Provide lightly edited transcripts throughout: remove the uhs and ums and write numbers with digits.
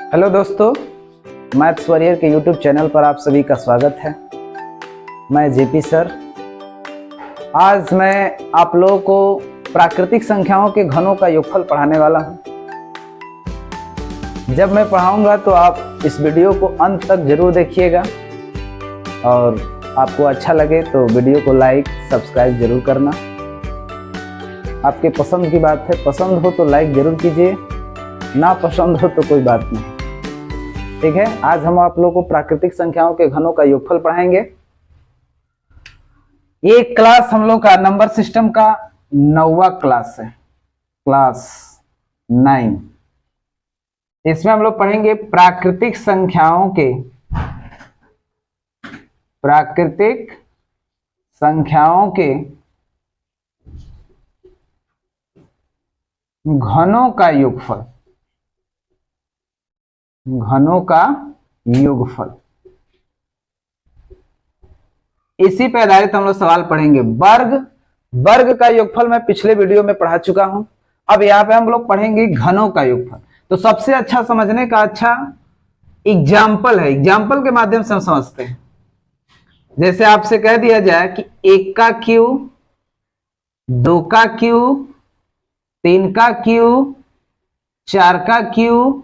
Hello दोस्तों, maths warrior के YouTube channel पर आप सभी का स्वागत है। मैं जेपी सर। आज मैं आप लोगों को प्राकृतिक संख्याओं के घनों का योगफल पढ़ाने वाला हूं। जब मैं पढ़ाऊंगा तो आप इस वीडियो को अंत तक जरूर देखिएगा और आपको अच्छा लगे तो वीडियो को लाइक सब्सक्राइब जरूर करना। आपके पसंद की बात है, पसंद हो तो लाइक जरूर कीजिए, ना पसंद हो तो कोई बात नहीं। ठीक है, आज हम आप लोगों को प्राकृतिक संख्याओं के घनों का योगफल पढ़ाएंगे। ये क्लास हम लोग का नंबर सिस्टम का 9वां क्लास है, क्लास 9। इसमें हम लोग पढ़ेंगे प्राकृतिक संख्याओं के घनों का योगफल। इसी पे आधारित हम लोग सवाल पढ़ेंगे। वर्ग का योगफल मैं पिछले वीडियो में पढ़ा चुका हूं। अब यहाँ पे हम लोग पढ़ेंगे घनों का योगफल। तो सबसे अच्छा समझने का अच्छा एग्जाम्पल है, एग्जाम्पल के माध्यम से हम समझते हैं। जैसे आपसे कह दिया जाए कि 1 का क्यूब, 2 का क्यूब, 3 का क्यूब, 4 का क्यूब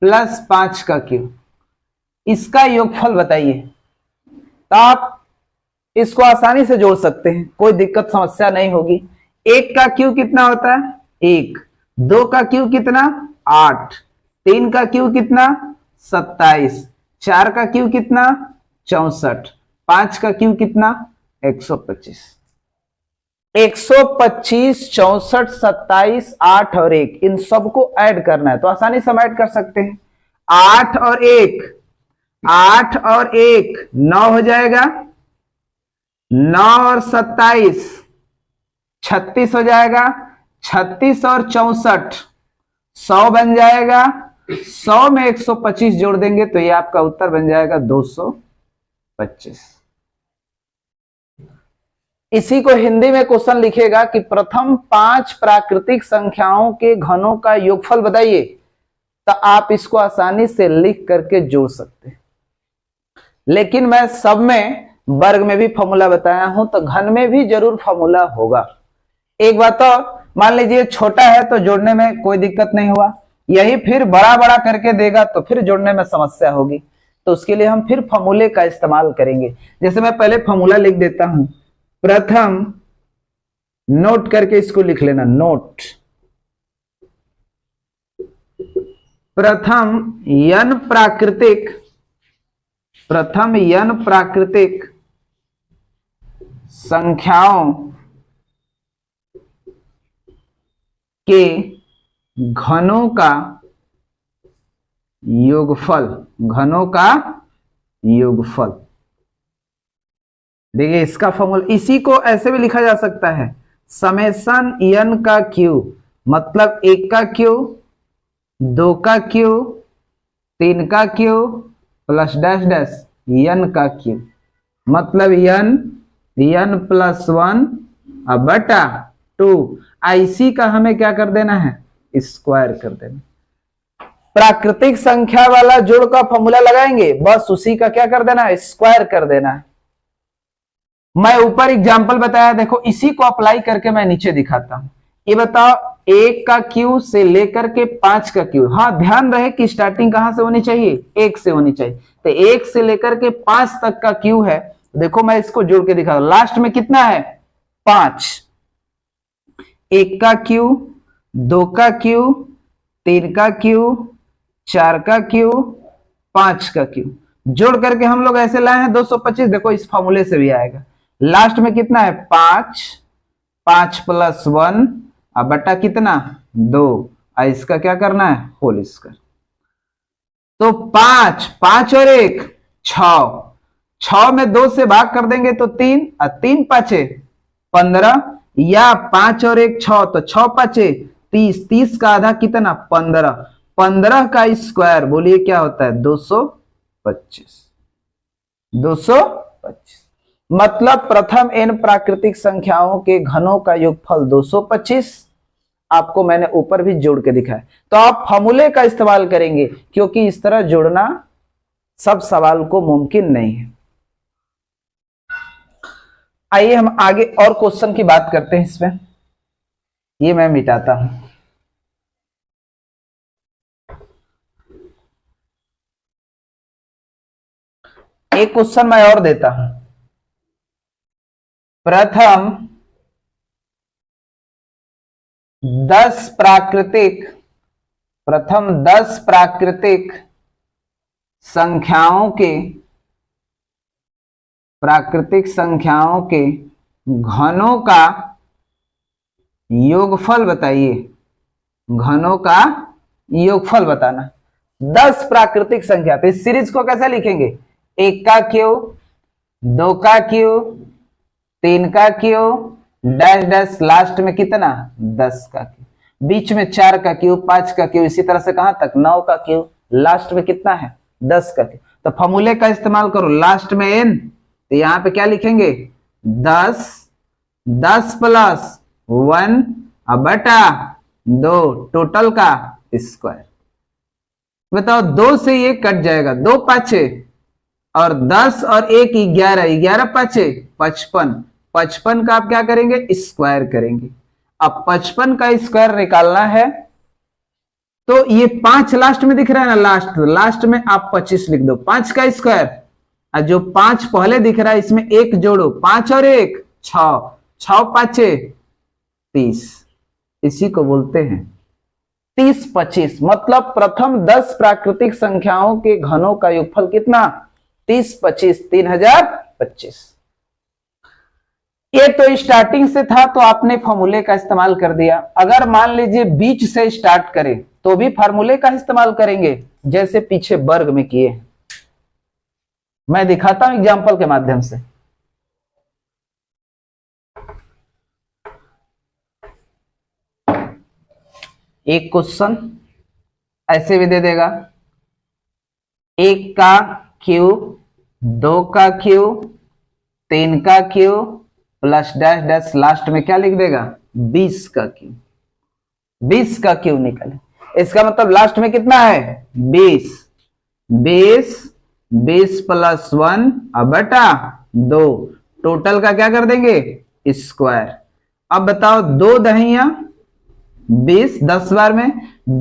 प्लस 5 का क्यूब, इसका योगफल बताइए। तो आप इसको आसानी से जोड़ सकते हैं, कोई दिक्कत समस्या नहीं होगी। 1 का क्यूब कितना होता है? 1। 2 का क्यूब कितना? 8। 3 का क्यूब कितना? 27। 4 का क्यूब कितना? 64। 5 का क्यूब कितना? 125। 125, 64, 27, 8 और 1, इन सबको ऐड करना है। तो आसानी से हम ऐड कर सकते हैं। 8 और 1 9 हो जाएगा। 9 और 27 36 हो जाएगा। 36 और 64 100 बन जाएगा। 100 में 125 जोड़ देंगे तो ये आपका उत्तर बन जाएगा 225। इसी को हिंदी में क्वेश्चन लिखेगा कि प्रथम 5 प्राकृतिक संख्याओं के घनों का योगफल बताइए। तो आप इसको आसानी से लिख करके जोड़ सकते हैं। लेकिन मैं सब में वर्ग में भी फॉर्मूला बताया हूं, तो घन में भी जरूर फॉर्मूला होगा। एक बात तो मान लीजिए छोटा है तो जोड़ने में कोई दिक्कत नहीं हुआ, यही फिर बड़ा बड़ा करके देगा तो फिर जोड़ने में समस्या होगी। तो उसके लिए हम फिर फॉर्मूले का इस्तेमाल करेंगे। जैसे मैं पहले फॉर्मूला लिख देता हूं। प्रथम, नोट करके इसको लिख लेना, नोट। प्रथम n प्राकृतिक संख्याओं के घनों का योगफल। देखिए इसका फॉर्मूला, इसी को ऐसे भी लिखा जा सकता है, समेशन n का क्यूब, मतलब 1 का क्यूब, 2 का क्यूब, 3 का cube plus dash dash n का क्यूब, मतलब n प्लस 1 बटा 2। इसी का हमें क्या कर देना है? स्क्वायर कर देना। प्राकृतिक संख्या वाला जोड़ का फॉर्मूला लगाएंगे, बस उसी का क्या कर देना है? स्क्वायर कर देना है। मैं ऊपर एग्जाम्पल बताया, देखो इसी को अप्लाई करके मैं नीचे दिखाता हूं। ये बताओ 1 का क्यूब से लेकर के 5 का क्यूब। हाँ, ध्यान रहे कि स्टार्टिंग कहां से होनी चाहिए? 1 से होनी चाहिए। तो 1 से लेकर के 5 तक का क्यूब है। देखो मैं इसको जोड़ के दिखा, लास्ट में कितना है? 5। 1 का क्यूब, 2 का क्यूब, 3 का क्यूब, 4 का क्यूब, 5 का क्यूब, जोड़ करके हम लोग ऐसे लाए हैं 225। देखो इस फॉर्मूले से भी आएगा। लास्ट में कितना है? 5 प्लस 1 अब बटा कितना? 2। इसका क्या करना है? Whole square. तो 5 और 1 6 में 2 से भाग कर देंगे तो 3 और 3 5 15, या 5 और 1 6, तो 6 5 30, 30 का आधा कितना? 15, 15 का स्क्वायर बोलिए क्या होता है? 225। मतलब प्रथम n प्राकृतिक संख्याओं के घनों का योगफल 225। आपको मैंने ऊपर भी जोड़ के दिखाया। तो आप फॉर्मूले का इस्तेमाल करेंगे क्योंकि इस तरह जोड़ना सब सवाल को मुमकिन नहीं है। आइए हम आगे और क्वेश्चन की बात करते हैं। इसमें ये मैं मिटाता हूं। एक क्वेश्चन मैं और देता हूं। प्रथम 10 प्राकृतिक संख्याओं के घनों का योगफल बताइए। घनों का योगफल बताना। 10 प्राकृतिक संख्या, तो इस सीरीज को कैसे लिखेंगे? 1 का क्यूब, 2 का क्यूब, 3 का क्यूब, डैश डैश, लास्ट में कितना? 10 का क्यूब, बीच में 4 का क्यूब, 5 का क्यूब, इसी तरह से कहां तक? 9 का क्यूब, लास्ट में कितना है? 10 का क्यूब। तो फॉर्मूले का इस्तेमाल करो, लास्ट में n, तो यहां पे क्या लिखेंगे? 10 10 प्लस 1 बटा 2 टोटल का स्क्वायर। बताओ, 2 से ये कट जाएगा, 2 पांचे और 10 और 1 11, 11 पांचे 55, 55 का आप क्या करेंगे? स्क्वायर करेंगे। अब 55 का स्क्वायर निकालना है तो ये 5 लास्ट में दिख रहा है ना, लास्ट में आप 25 लिख दो। 5 का स्क्वायर, और जो 5 पहले दिख रहा है इसमें 1 जोड़ो, 5 और 1 6, 6 पांचे 30, इसी को बोलते हैं 30 25। मतलब प्रथम 10 प्राकृतिक संख्याओं के घनों का योगफल कितना? 30 25, 3025। ये तो स्टार्टिंग से था तो आपने फॉर्मूले का इस्तेमाल कर दिया। अगर मान लीजिए बीच से स्टार्ट करें तो भी फॉर्मूले का इस्तेमाल करेंगे, जैसे पीछे वर्ग में किए। मैं दिखाता हूं एग्जांपल के माध्यम से। एक क्वेश्चन ऐसे भी दे देगा, 1 का क्यूब, 2 का क्यूब, 3 का cube plus dash dash, last में क्या लिख देगा? 20 का क्यूब। 20 का क्यूब निकले, इसका मतलब लास्ट में कितना है? 20 20 20 प्लस 1 बटा 2 टोटल का क्या कर देंगे? स्क्वायर। अब बताओ, 2 दहिया 20, 10 बार में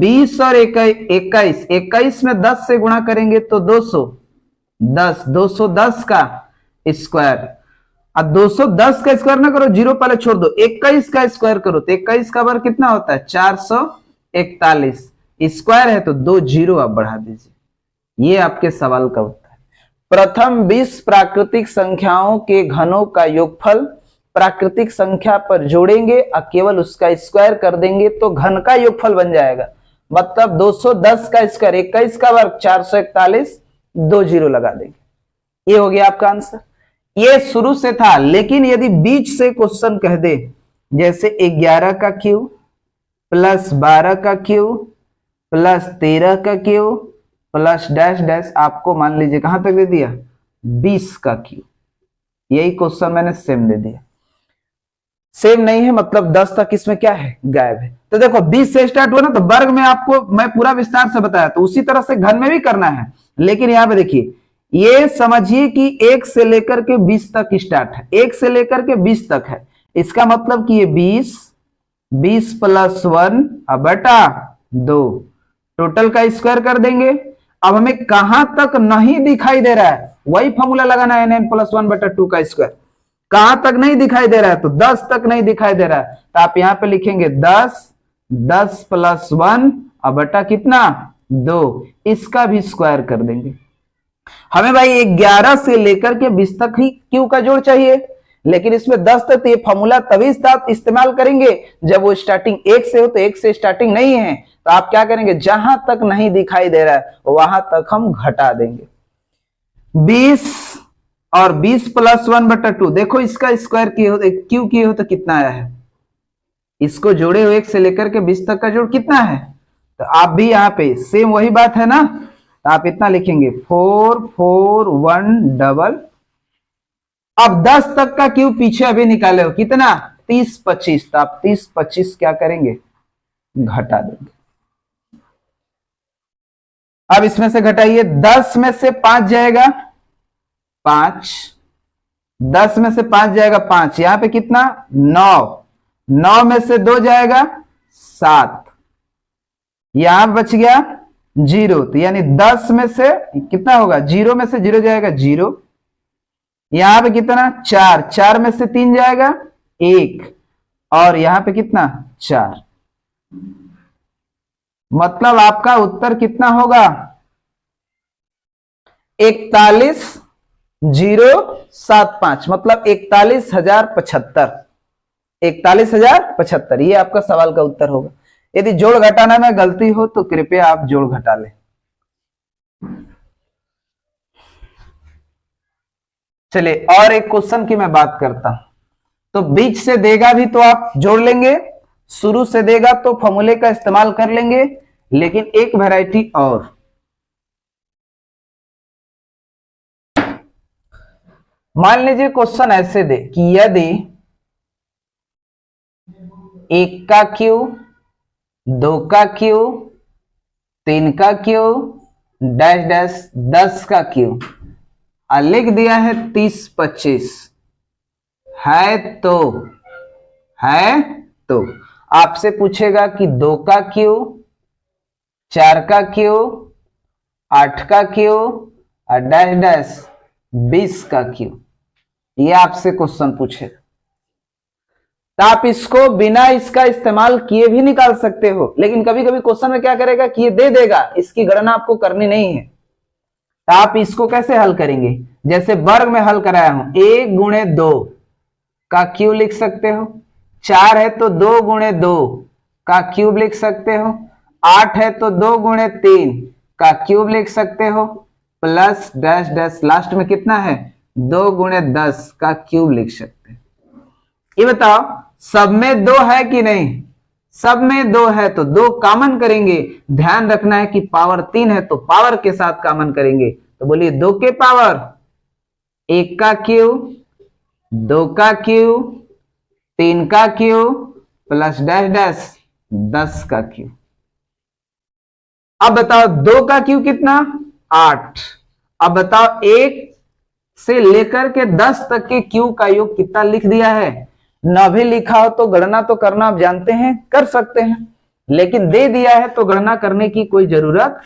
20 और 21, 21 में 10 से गुणा करेंगे तो 210, 210 का स्क्वायर। अब 210 का स्क्वायर ना करो, जीरो पहले छोड़ दो, 21 का स्क्वायर करो तो 21 का वर्ग कितना होता है? 441। स्क्वायर है तो 2 जीरो आप बढ़ा दीजिए। ये आपके सवाल का उत्तर है। प्रथम 20 प्राकृतिक संख्याओं के घनों का योगफल प्राकृतिक संख्या पर जोड़ेंगे और केवल उसका स्क्वायर कर देंगे तो घन का योगफल बन जाएगा। मतलब 210 का स्क्वायर, 21 का वर्ग 441, 2 जीरो लगा देंगे। ये हो गया आपका आंसर। ये शुरू से था, लेकिन यदि बीच से क्वेश्चन कह दे, जैसे 11 का क्यूब प्लस 12 का क्यूब प्लस 13 का क्यूब प्लस डैश डैश, आपको मान लीजिए कहां तक दे दिया? 20 का क्यूब। यही क्वेश्चन मैंने सेम दे दिया। सेम नहीं है मतलब 10 तक इसमें क्या है? गायब है। तो देखो 20 से स्टार्ट हुआ ना, तो वर्ग में आपको मैं पूरा विस्तार से बताया, तो उसी तरह से घन में भी करना है। लेकिन यहां पे देखिए, ये समझिए कि 1 से लेकर के 20 तक स्टार्ट है, 1 से लेकर के 20 तक है। इसका मतलब कि ये 20 प्लस 1 बटा 2 टोटल का स्क्वायर कर देंगे। अब हमें कहां तक नहीं दिखाई दे रहा है, वही फॉर्मूला लगाना है, n प्लस 1 बटा 2 का स्क्वायर। कहां तक नहीं दिखाई दे रहा है? तो 10 तक नहीं दिखाई दे रहा है, तो आप यहां पे लिखेंगे 10 प्लस 1 बटा कितना? 2, इसका भी स्क्वायर कर देंगे। हमें भाई 11 से लेकर के 20 तक ही क्यू का जोड़ चाहिए, लेकिन इसमें 10 तक, तो ये फॉर्मूला तभी इस्तेमाल करेंगे जब वो स्टार्टिंग 1 से हो। तो 1 से स्टार्टिंग नहीं है, तो आप क्या करेंगे? जहां तक नहीं दिखाई दे रहा है वहां तक हम घटा देंगे। 20 और 20 प्लस 1 बटा 2, देखो इसका स्क्वायर किए हो, क्यू किए हो तो कितना आया है? इसको जोड़े हो 1 से लेकर के 20 तक का जोड़ कितना है? तो आप भी यहाँ पे सेम वही बात है ना, तो आप इतना लिखेंगे 4417। अब 10 तक का क्यूब पीछे अभी निकाले हो कितना? 30 25, तो आप 30 25 क्या करेंगे? घटा देंगे। अब इसमें से घटाइए, 10 में से 5 जाएगा 5, 10 में से 5 जाएगा 5, यहां पे कितना 9, 9 में से 2 जाएगा 7, यहां बच गया 0, तो यानी 10 में से कितना होगा, 0 में से 0 जाएगा 0, यहां पे कितना 4, 4 में से 3 जाएगा 1, और यहां पे कितना 4, मतलब आपका उत्तर कितना होगा 41,075, मतलब 41,075, 41,075, ये आपका सवाल का उत्तर होगा। यदि जोड़ घटाना में गलती हो तो कृपया आप जोड़ घटा लें। चलिए और एक क्वेश्चन की मैं बात करता हूं। तो बीच से देगा भी तो आप जोड़ लेंगे, शुरू से देगा तो फॉर्मूले का इस्तेमाल कर लेंगे, लेकिन एक वैरायटी और, मान लीजिए क्वेश्चन ऐसे दे कि यदि 1 का क्यूब, 2 का क्यूब, 3 का क्यूब, डैश डैश 10 का क्यूब, लिख दिया है 30 25, है तो आपसे पूछेगा कि 2 का क्यूब, 4 का क्यूब, 8 का क्यूब और डैश डैश 20 का क्यूब, ये आपसे क्वेश्चन पूछेगा। तो आप इसको बिना इसका इस्तेमाल किए भी निकाल सकते हो, लेकिन कभी कभी क्वेश्चन में क्या करेगा कि ये दे देगा, इसकी गणना आपको करनी नहीं है। तो आप इसको कैसे हल करेंगे, जैसे वर्ग में हल कराया हूं, 1 गुणे 2 का क्यूब लिख सकते हो, 4 है तो 2 गुणे 2 का क्यूब लिख सकते हो, 8 है तो 2 गुणे 3 का क्यूब लिख सकते हो, प्लस डैश डैश लास्ट में कितना है 2 गुणे 10 का क्यूब लिख सकते हैं। ये बताओ सब में 2 है कि नहीं, सब में 2 है तो 2 कॉमन करेंगे, ध्यान रखना है कि पावर 3 है तो पावर के साथ कॉमन करेंगे। तो बोलिए 2 के पावर 1 का क्यूब, 2 का क्यूब, 3 का क्यूब प्लस डैश डैश 10 का क्यूब। अब बताओ 2 का क्यूब कितना 8, अब बताओ 1 से लेकर के 10 तक के क्यूब का योग कितना लिख दिया है। न भी लिखा हो तो गणना तो करना आप जानते हैं, कर सकते हैं, लेकिन दे दिया है तो गणना करने की कोई जरूरत।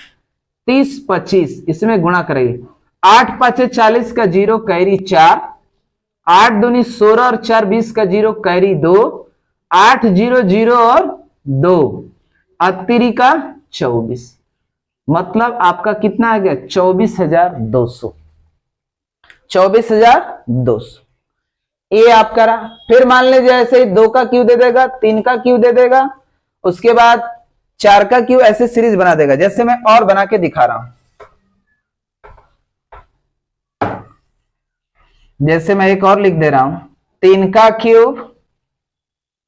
30 25 इसमें गुणा करेंगे, 8 5 40 का 0 कैरी 4, 8 दूनी 16 और 4 20 का 0 कैरी 2, 8 0 0 और 2 अतिरी का 24, मतलब आपका कितना आ गया 24,200, 24,200 ये आपका रहा। फिर मान लीजिए ऐसे ही 2 का क्यू दे देगा, 3 का क्यू दे देगा, उसके बाद 4 का क्यू, ऐसे सीरीज बना देगा। जैसे मैं और बना के दिखा रहा हूं, जैसे मैं एक और लिख दे रहा हूं, 3 का क्यूब,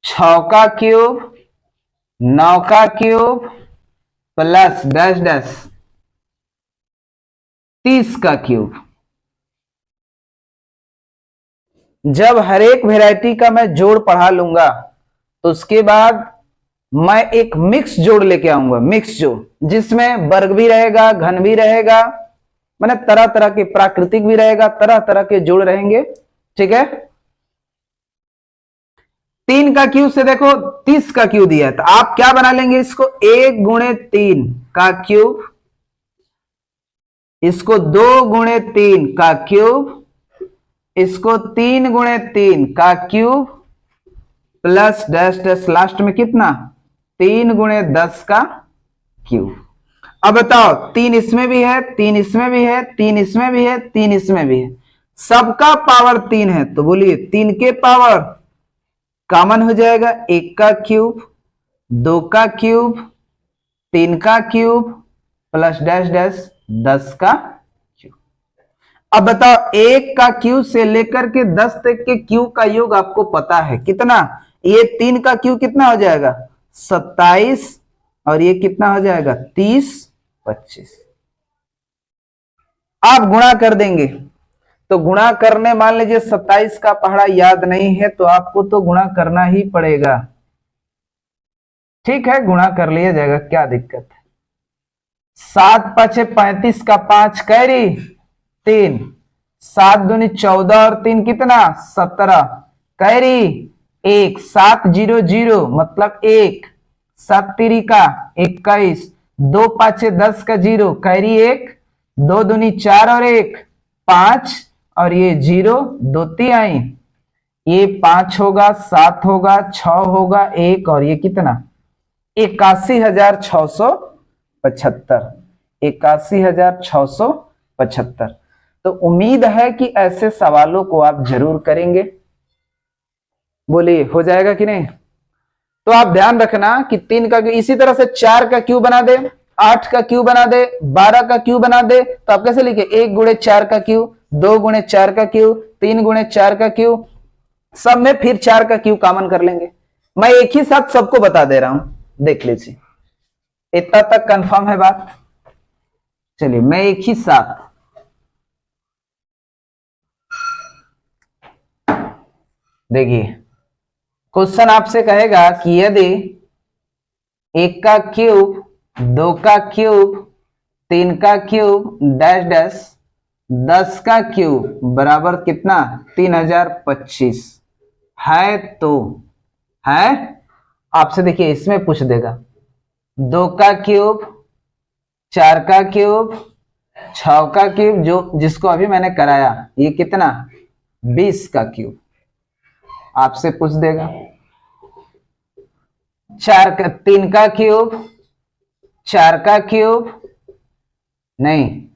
6 का क्यूब, 9 का क्यूब प्लस डैश डैश 30 का क्यूब। जब हर एक वैरायटी का मैं जोड़ पढ़ा लूंगा तो उसके बाद मैं एक मिक्स जोड़ लेके आऊंगा, मिक्स जोड़ जिसमें वर्ग भी रहेगा, घन भी रहेगा, मैंने तरह तरह के प्राकृतिक भी रहेगा, तरह तरह के जोड़ रहेंगे, ठीक है। 3 का क्यूब से देखो 30 का क्यूब दिया है, तो आप क्या बना लेंगे इसको 1 गुणे 3 का क्यूब, इसको 2 गुणे 3 का क्यूब, इसको 3 गुणे 3 का cube plus dash dash last में कितना 3 गुणे 10 का क्यूब। अब बताओ 3 इसमें भी है, 3 इसमें भी है, 3 इसमें भी है, 3 इसमें भी है, सबका पावर 3 है, तो बोलिए 3 के पावर कॉमन हो जाएगा, 1 का क्यूब, 2 का क्यूब, 3 का क्यूब प्लस डैश डैश 10 का क्यूब। अब बताओ 1 का क्यूब से लेकर के 10 तक के क्यूब का योग आपको पता है कितना, ये 3 का क्यूब कितना हो जाएगा 27 और ये कितना हो जाएगा 30 25। आप गुणा कर देंगे तो गुणा करने, मान लीजिए 27 का पहाड़ा याद नहीं है तो आपको तो गुणा करना ही पड़ेगा, ठीक है, गुणा कर लिया जाएगा, क्या दिक्कत है। 7 5 35 का 5 कैरी 3, 7 दूनी 14 और 3 कितना 17 कैरी 1, 7 0 0 मतलब 1, 7 3 का 21, 2 5 10 का 0 कैरी 1, 2 दूनी 4 और 1 5 और ये 0 2 3 आई, ये 5 होगा 7 होगा 6 होगा 1 और ये कितना 81,675, 81,675। तो उम्मीद है कि ऐसे सवालों को आप जरूर करेंगे। बोलिए हो जाएगा कि नहीं। तो आप ध्यान रखना कि 3 का क्यू, इसी तरह से 4 का क्यू बना दे, 8 का क्यू बना दे, 12 का क्यू बना दे, तो आप कैसे लिखे 1 गुणे 4 का क्यू, 2 गुणे 4 का क्यू, 3 गुणे 4 का क्यू, सब में फिर 4 का क्यू कॉमन कर लेंगे। मैं एक ही साथ सबको बता दे रहा हूं, देख लीजिए, इतना तक कंफर्म है बात। चलिए मैं एक ही साथ देखिए, क्वेश्चन आपसे कहेगा कि यदि 1 का क्यूब, 2 का क्यूब, 3 का क्यूब डैश डैश 10 का क्यूब बराबर कितना 3025 है, तो है आपसे देखिए इसमें पूछ देगा 2 का क्यूब, 4 का क्यूब, 6 का क्यूब, जो जिसको अभी मैंने कराया ये कितना 20 का क्यूब आपसे पूछ देगा। 3 का क्यूब, 4 का क्यूब नहीं,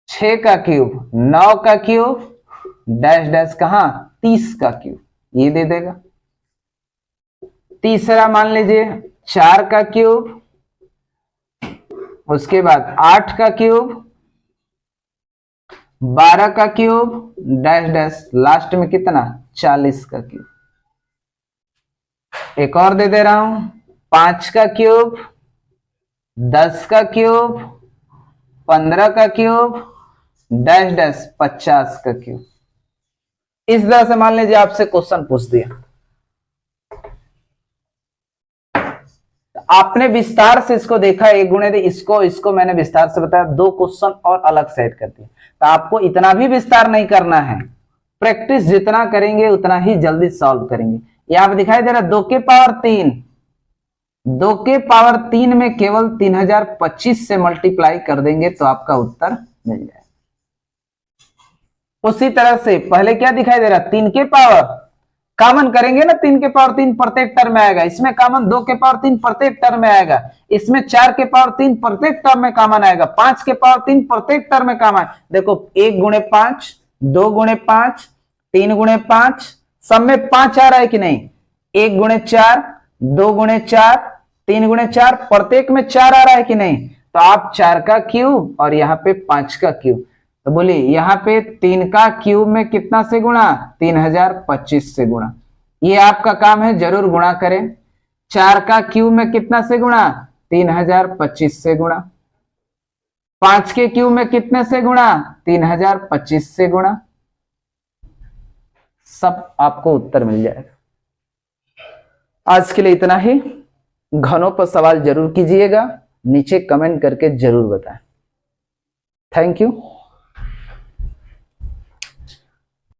6 का क्यूब, 9 का क्यूब डैश डैश कहां 30 का क्यूब, ये दे देगा। तीसरा मान लीजिए 4 का क्यूब, उसके बाद 8 का क्यूब, 12 का क्यूब डैश डैश लास्ट में कितना 40 का क्यूब। एक और दे दे रहा हूं 5 का क्यूब, 10 का क्यूब, 15 का क्यूब डैश डैश 50 का क्यूब। इस तरह से मान लीजिए आपसे क्वेश्चन पूछ दिया, आपने विस्तार से इसको देखा, 1 गुणे इसको मैंने विस्तार से बताया, 2 क्वेश्चन और अलग सेट कर दिए। तो आपको इतना भी विस्तार नहीं करना है, प्रैक्टिस जितना करेंगे उतना ही जल्दी सॉल्व करेंगे। यहां पे दिखाई दे रहा 2 के पावर 3, 2 के पावर 3 में केवल 3025 से मल्टीप्लाई कर देंगे तो आपका उत्तर मिल जाएगा। उसी तरह से पहले क्या दिखाई दे रहा 3 के पावर कॉमन करेंगे ना, 3 के पावर 3 प्रत्येक टर्म में आएगा, इसमें कॉमन 2 के पावर 3 प्रत्येक टर्म में आएगा, इसमें 4 के पावर 3 प्रत्येक टर्म में कॉमन आएगा, 5 के पावर 3 प्रत्येक टर्म में कॉमन। देखो 1 गुणे 5, 2 गुणे 5, 3 गुणे 5, सब में 5 आ रहा है कि नहीं, 1 गुणे 4, 2 गुणे 4, 3 गुणे 4 प्रत्येक में 4 आ रहा है कि नहीं। तो आप 4 का क्यूब और यहाँ पे 5 का क्यूब, तो बोलिए यहाँ पे 3 का क्यूब में कितना से गुणा 3025 से गुणा, ये आपका काम है, जरूर गुणा करें। 4 का क्यूब में कितना से गुणा 3025 से गुणा, 5 के क्यूब में कितने से गुणा 3025 से गुणा, सब आपको उत्तर मिल जाएगा। आज के लिए इतना ही, घनों पर सवाल जरूर कीजिएगा, नीचे कमेंट करके जरूर बताएं। Thank you.